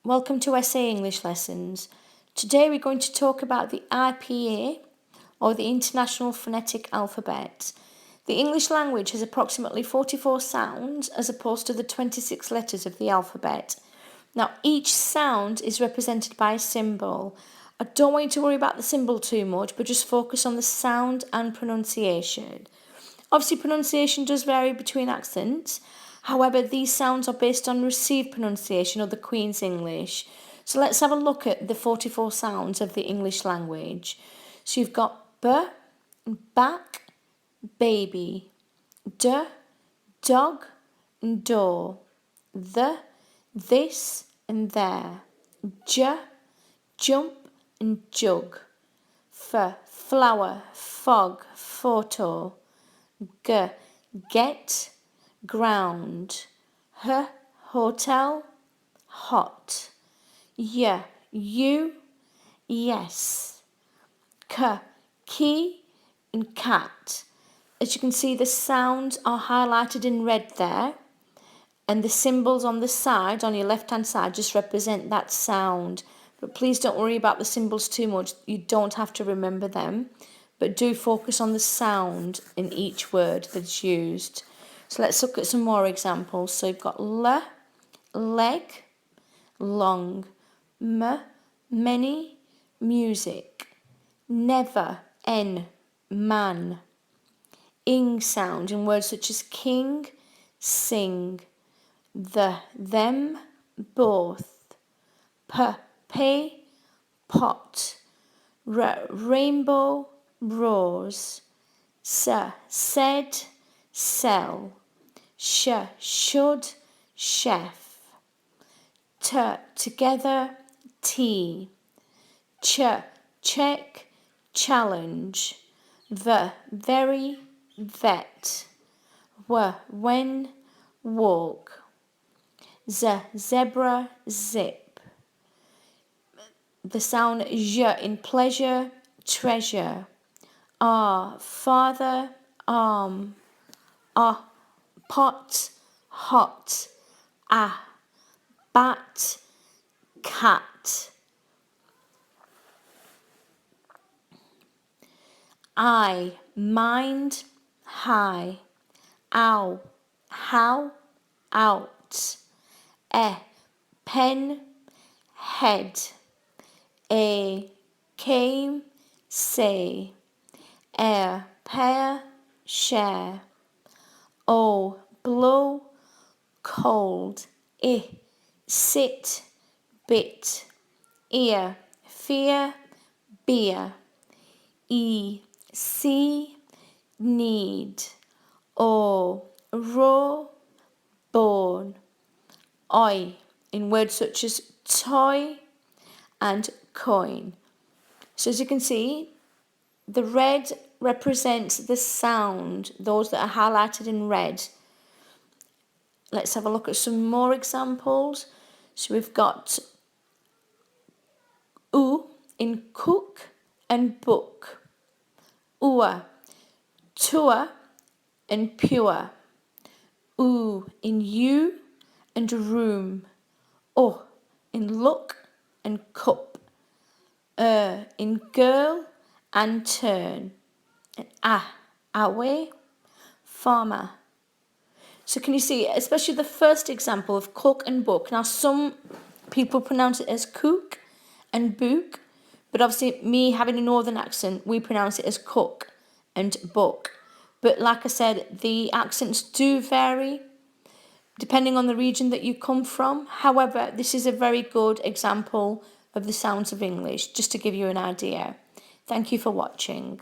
Welcome to SA English Lessons. Today we're going to talk about the IPA, or the International Phonetic Alphabet. The English language has approximately 44 sounds as opposed to the 26 letters of the alphabet. Now each sound is represented by a symbol. I don't want you to worry about the symbol too much, but just focus on the sound and pronunciation. Obviously pronunciation does vary between accents. However, these sounds are based on received pronunciation, or the Queen's English. So let's have a look at the 44 sounds of the English language. So you've got b, back, baby, d, dog, and door, the, this, and there, j, jump, and jug, f, flower, fog, photo, g, get, ground, h, hotel, hot, y, you, yes, k, key, and cat. As you can see, the sounds are highlighted in red there, and the symbols on the side, on your left hand side, just represent that sound. But please don't worry about the symbols too much. You don't have to remember them, but do focus on the sound in each word that's used. So let's look at some more examples. So you've got l, leg, long, m, many, music, never, n, man, ing sound in words such as king, sing, the, them, both, pay, pot, rainbow, rose, said, sell, should, chef, together, tea, check, challenge, very, vet, when, walk, zebra, zip. The sound j in pleasure, treasure, father, arm, pot, hot, bat, cat, I, mind, high, ow, how, out, pen, head, came, say, pair, share, blow, cold, sit, bit, ear, fear, beer, see, need, raw, born, oi, in words such as toy and coin. So as you can see, the red represents the sound, those that are highlighted in red. Let's have a look at some more examples. So we've got oo in cook and book, ua, tour and pure, oo in you and room, in look and cup, in girl and turn, and away, farmer. So can you see, especially the first example of cook and book. Now some people pronounce it as cook and book, but obviously me having a northern accent, we pronounce it as cook and book. But like I said, the accents do vary depending on the region that you come from. However, this is a very good example of the sounds of English, just to give you an idea. Thank you for watching.